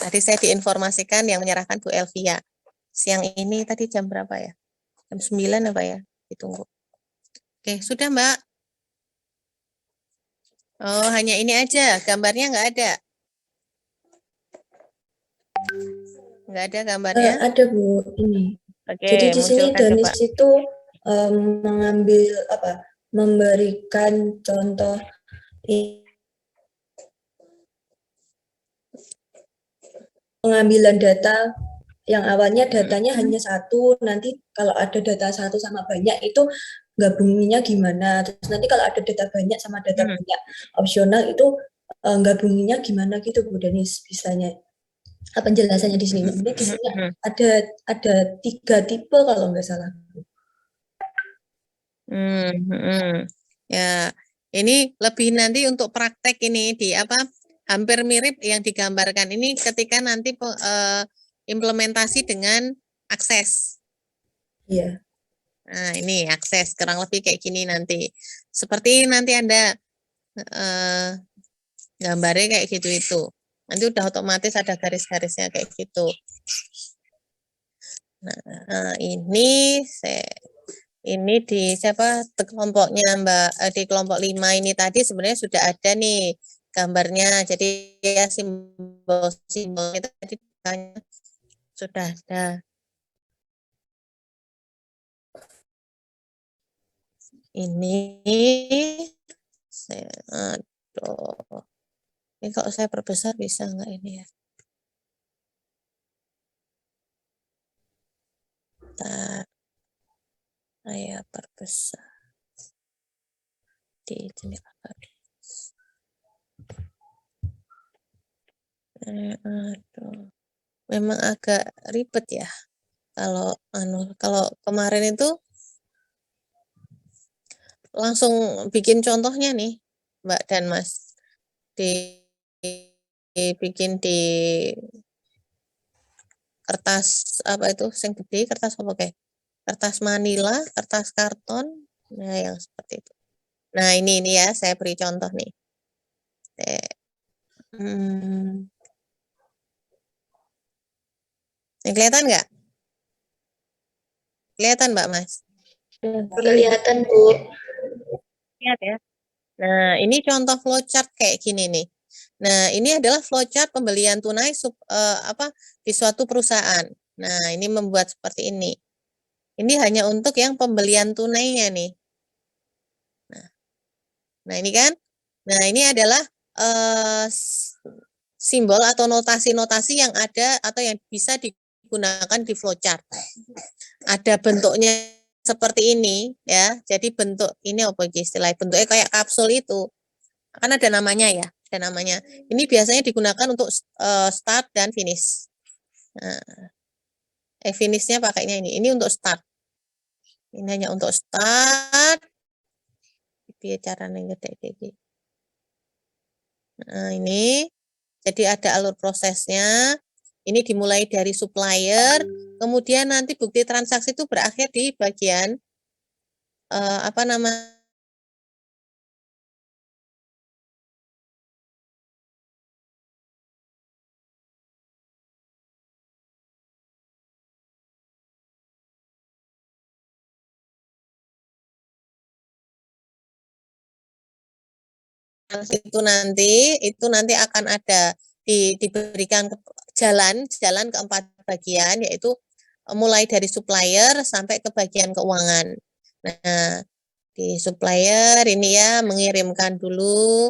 Tadi saya diinformasikan yang menyerahkan Bu Elvia. Siang ini tadi jam berapa ya? Jam 9 apa ya? Ditunggu. Oke, sudah Mbak. Oh, hanya ini aja. Gambarnya nggak ada. Nggak ada gambarnya? Ada Bu, ini. Oke, Jadi di sini munculkan Danis coba. itu mengambil memberikan contoh pengambilan data yang awalnya datanya hanya satu, nanti kalau ada data satu sama banyak itu gabunginnya gimana. Terus nanti kalau ada data banyak sama data banyak opsional itu gabunginnya gimana gitu Bu Danis bisanya. Penjelasannya di sini. Ini di sini ada 3 tipe kalau nggak salah. Ya, ini lebih nanti untuk praktek ini di apa? Hampir mirip yang digambarkan ini ketika nanti implementasi dengan akses. Iya. Nah, ini akses kurang lebih kayak gini nanti. Seperti nanti ada gambarnya kayak gitu itu. Nanti udah otomatis ada garis-garisnya kayak gitu. Nah, ini di siapa kelompoknya Mbak, di kelompok 5 ini tadi sebenarnya sudah ada nih gambarnya. Jadi ya simbol-simbolnya tadi sudah ada. Ini aduh. Ini kalau saya perbesar bisa nggak ini ya? Bentar. Saya perbesar di jendela garis. Aduh. Memang agak ribet ya. Kalau kemarin itu langsung bikin contohnya nih, Mbak dan Mas. Dibikin di kertas apa itu, sing gede, kertas apa kayak? Kertas manila, kertas karton, nah yang seperti itu. Nah ini ya, saya beri contoh nih. Ini kelihatan nggak? Kelihatan Mbak Mas? Kelihatan Bu. Lihat ya. Nah, ini contoh flowchart kayak gini nih. Nah, ini adalah flowchart pembelian tunai di suatu perusahaan. Nah, ini membuat seperti ini. Ini hanya untuk yang pembelian tunainya nih. Nah, ini kan. Nah, ini adalah simbol atau notasi-notasi yang ada atau yang bisa digunakan di flowchart. Ada bentuknya seperti ini ya. Jadi bentuk ini apa istilahnya? Bentuknya kayak kapsul itu. Kan ada namanya ya, ada namanya. Ini biasanya digunakan untuk start dan finish. Nah, finishnya pakainya ini. Ini untuk start. Ini hanya untuk start. Biar caranya gede gede. Nah, ini jadi ada alur prosesnya. Ini dimulai dari supplier, kemudian nanti bukti transaksi itu berakhir di bagian apa namanya? Itu nanti akan ada diberikan jalan keempat bagian, yaitu mulai dari supplier sampai ke bagian keuangan. Nah, di supplier ini ya mengirimkan dulu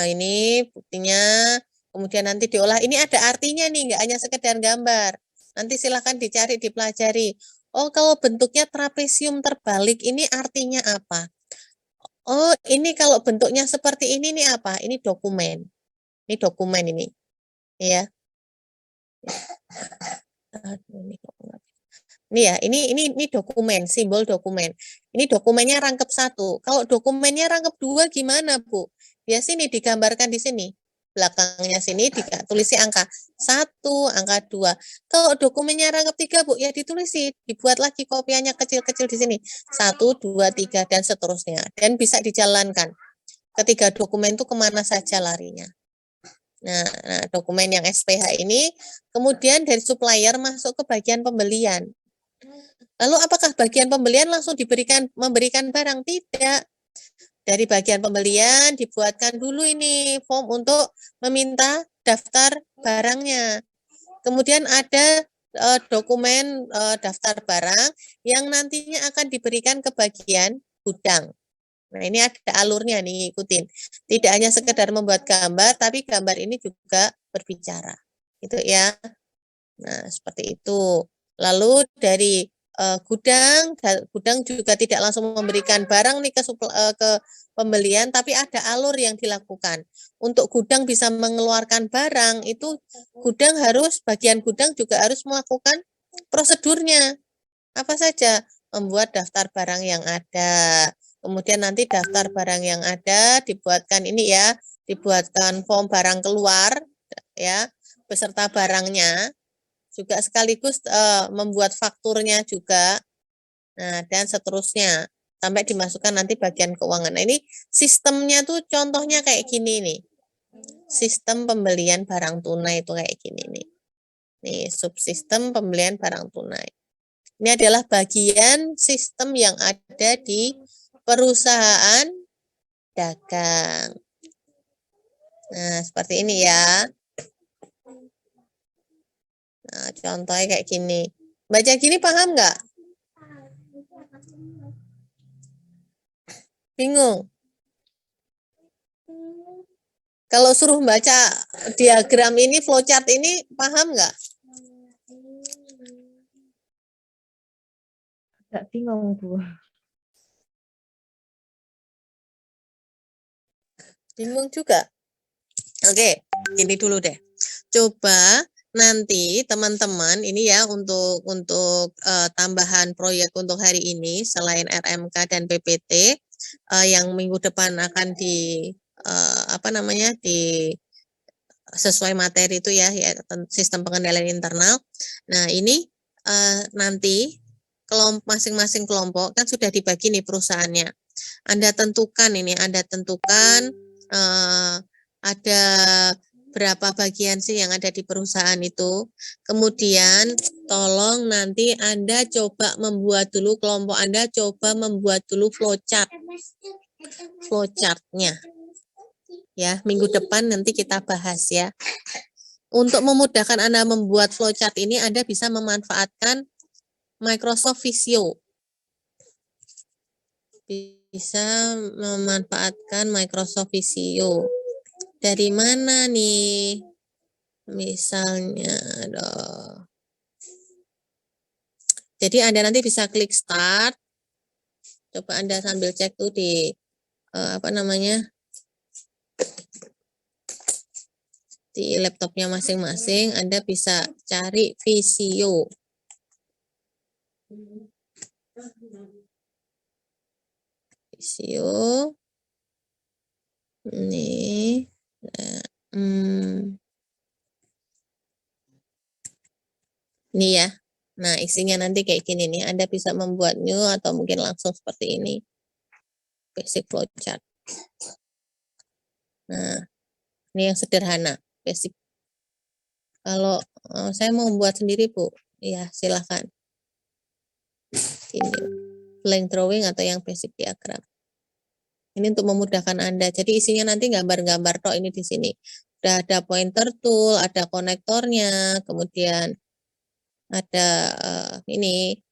ini buktinya, kemudian nanti diolah. Ini ada artinya nih, nggak hanya sekedar gambar. Nanti silahkan dicari, dipelajari. Oh, kalau bentuknya trapesium terbalik ini artinya apa? Oh, ini kalau bentuknya seperti ini nih apa? Ini dokumen. Ini dokumen ini. Ya. Ini ya, ini dokumen, simbol dokumen. Ini dokumennya rangkap 1. Kalau dokumennya rangkap 2 gimana, Bu? Biasanya digambarkan di sini. Belakangnya sini ditulis angka 1, angka 2. Kalau dokumennya rangkap 3, Bu, ya ditulis dibuat lagi kopiannya kecil-kecil di sini. 1, 2, 3 dan seterusnya. Dan bisa dijalankan. Ketiga dokumen itu kemana saja larinya. Nah, dokumen yang SPH ini kemudian dari supplier masuk ke bagian pembelian. Lalu apakah bagian pembelian langsung memberikan barang? Tidak. Dari bagian pembelian dibuatkan dulu ini form untuk meminta daftar barangnya. Kemudian ada dokumen daftar barang yang nantinya akan diberikan ke bagian gudang. Nah, ini ada alurnya nih, ikutin. Tidak hanya sekedar membuat gambar, tapi gambar ini juga berbicara. Itu ya. Nah, seperti itu. Lalu dari gudang juga tidak langsung memberikan barang nih ke pembelian, tapi ada alur yang dilakukan. Untuk gudang bisa mengeluarkan barang, itu bagian gudang juga harus melakukan prosedurnya. Apa saja? Membuat daftar barang yang ada. Kemudian nanti daftar barang yang ada dibuatkan ini ya, dibuatkan form barang keluar ya, beserta barangnya, juga sekaligus membuat fakturnya juga. Nah, dan seterusnya sampai dimasukkan nanti bagian keuangan. Nah, ini sistemnya tuh contohnya kayak gini nih. Sistem pembelian barang tunai itu kayak gini nih. Nih, subsistem pembelian barang tunai. Ini adalah bagian sistem yang ada di perusahaan dagang. Nah, seperti ini ya. Nah, contohnya kayak gini. Baca gini paham nggak? Bingung? Kalau suruh baca diagram ini, flowchart ini, paham nggak? Agak bingung, Bu. Bingung juga. Oke, ini dulu deh. Coba nanti teman-teman ini ya untuk tambahan proyek untuk hari ini selain RMK dan PPT yang minggu depan akan sesuai materi itu ya sistem pengendalian internal. Nah, ini nanti masing-masing kelompok kan sudah dibagi nih perusahaannya. Anda tentukan ada berapa bagian sih yang ada di perusahaan itu. Kemudian tolong nanti Anda coba membuat dulu, kelompok Anda coba membuat dulu flowchart-nya. Ya, minggu depan nanti kita bahas ya. Untuk memudahkan Anda membuat flowchart ini, Anda bisa memanfaatkan Microsoft Visio. Bisa memanfaatkan Microsoft Visio. Dari mana nih? Misalnya, jadi Anda nanti bisa klik start. Coba Anda sambil cek tuh di di laptopnya masing-masing, Anda bisa cari Visio. Visio. Ini. Ini ya. Nah, isinya nanti kayak gini nih. Anda bisa membuat new atau mungkin langsung seperti ini. Basic flowchart. Nah, ini yang sederhana. Basic. Kalau saya mau membuat sendiri, Bu, ya silahkan. Ini blank drawing atau yang basic diagram. Ini untuk memudahkan Anda. Jadi isinya nanti gambar-gambar tok ini di sini. Udah ada pointer tool, ada konektornya, kemudian ada ini.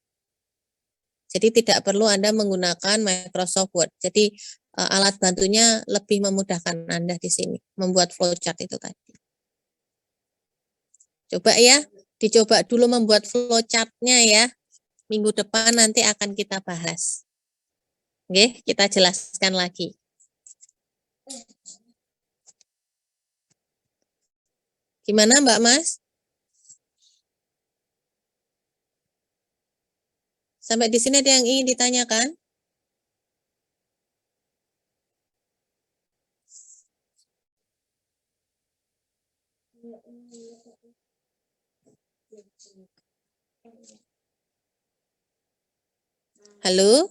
Jadi tidak perlu Anda menggunakan Microsoft Word. Jadi alat bantunya lebih memudahkan Anda di sini membuat flowchart itu tadi. Coba ya, dicoba dulu membuat flowchart-nya ya. Minggu depan nanti akan kita bahas. Oke, kita jelaskan lagi. Gimana Mbak Mas? Sampai di sini ada yang ingin ditanyakan? Halo?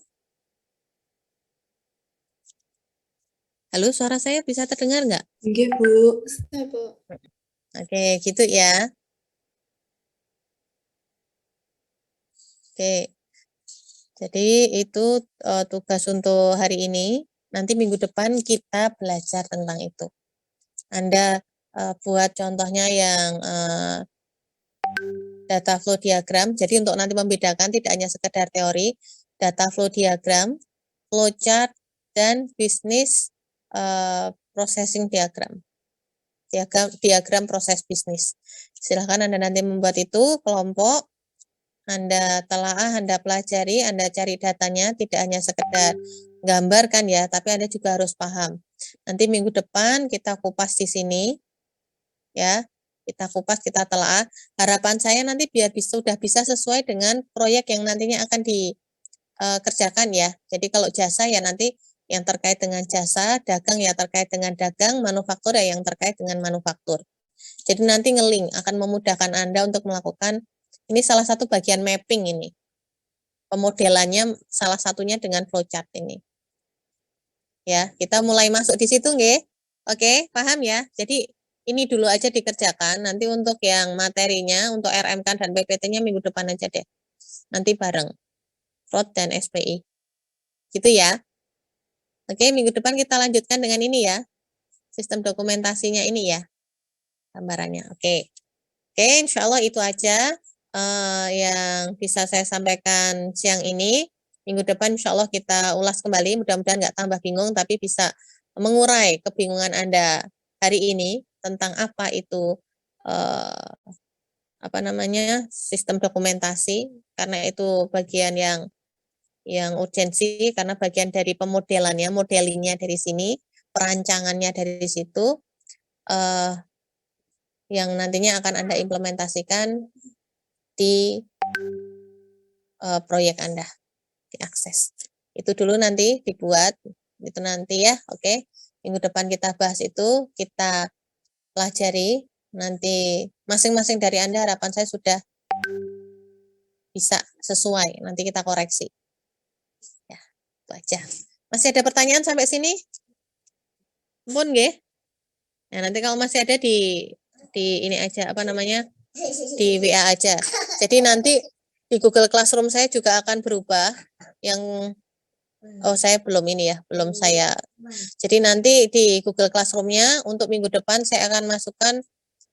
Halo, suara saya bisa terdengar nggak? Nggih, Bu. Ya, Bu. Oke, gitu ya. Oke. Jadi itu tugas untuk hari ini. Nanti minggu depan kita belajar tentang itu. Anda buat contohnya yang data flow diagram. Jadi untuk nanti membedakan tidak hanya sekedar teori, data flow diagram, flowchart, dan bisnis processing diagram. Diagram proses bisnis. Silahkan Anda nanti membuat itu kelompok, Anda telaah, Anda pelajari, Anda cari datanya, tidak hanya sekedar gambar kan ya, tapi Anda juga harus paham. Nanti minggu depan kita kupas di sini, ya, kita kupas, kita telaah. Harapan saya nanti biar sudah bisa sesuai dengan proyek yang nantinya akan dikerjakan ya. Jadi kalau jasa ya nanti yang terkait dengan jasa, dagang ya terkait dengan dagang, manufaktur ya yang terkait dengan manufaktur. Jadi nanti nge-link akan memudahkan Anda untuk melakukan, ini salah satu bagian mapping ini. Pemodelannya salah satunya dengan flowchart ini. Ya, kita mulai masuk di situ nggih. Oke, paham ya? Jadi ini dulu aja dikerjakan, nanti untuk yang materinya, untuk RMK dan PPT-nya minggu depan aja deh. Nanti bareng. Prod dan SPI. Gitu ya. Oke, minggu depan kita lanjutkan dengan ini ya. Sistem dokumentasinya ini ya. Gambarannya. Oke. Oke, insya Allah itu aja yang bisa saya sampaikan siang ini. Minggu depan insya Allah kita ulas kembali. Mudah-mudahan nggak tambah bingung, tapi bisa mengurai kebingungan Anda hari ini tentang apa itu sistem dokumentasi, karena itu bagian yang urgensi, karena bagian dari pemodelannya, modelingnya dari sini, perancangannya dari situ, yang nantinya akan Anda implementasikan di proyek Anda, diakses. Itu dulu nanti dibuat, itu nanti ya, oke. Minggu depan kita bahas itu, kita pelajari, nanti masing-masing dari Anda harapan saya sudah bisa sesuai, nanti kita koreksi. Ya, itu aja. Masih ada pertanyaan sampai sini? Ampun nggih. Nah, nanti kalau masih ada di ini aja di WA aja. Jadi nanti di Google Classroom saya juga akan berubah yang saya belum ini ya, belum saya. Jadi nanti di Google Classroom-nya untuk minggu depan saya akan masukkan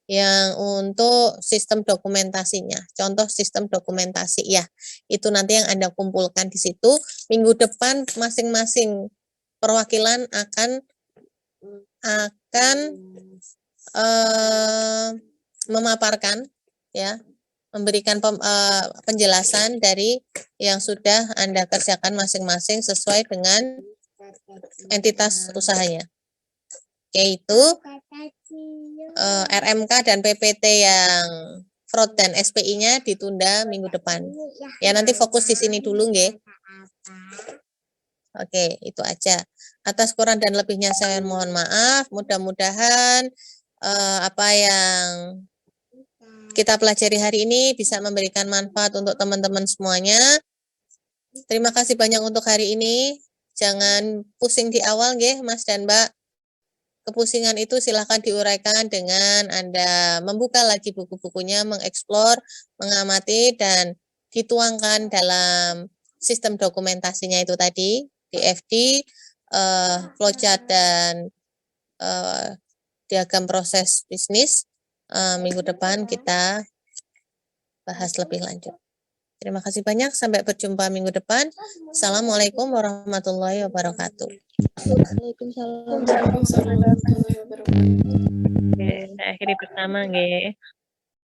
yang untuk sistem dokumentasinya. Contoh sistem dokumentasi ya. Itu nanti yang Anda kumpulkan di situ. Minggu depan masing-masing perwakilan akan memaparkan ya, memberikan penjelasan dari yang sudah Anda kerjakan masing-masing sesuai dengan entitas usahanya. Yaitu RMK dan PPT yang fraud dan SPI-nya ditunda minggu depan. Ya nanti fokus di sini dulu nggih. Oke, itu aja. Atas kurang dan lebihnya saya mohon maaf. Mudah-mudahan apa yang kita pelajari hari ini bisa memberikan manfaat untuk teman-teman semuanya. Terima kasih banyak untuk hari ini. Jangan pusing di awal nggih, Mas dan Mbak. Kepusingan itu silahkan diuraikan dengan Anda membuka lagi buku-bukunya, mengeksplor, mengamati, dan dituangkan dalam sistem dokumentasinya itu tadi, DFD, flowchart, dan diagram proses bisnis. Minggu depan kita bahas lebih lanjut. Terima kasih banyak. Sampai berjumpa minggu depan. Assalamualaikum warahmatullahi wabarakatuh. Waalaikumsalam warahmatullahi wabarakatuh. Oke, saya akhiri pertama, nggih.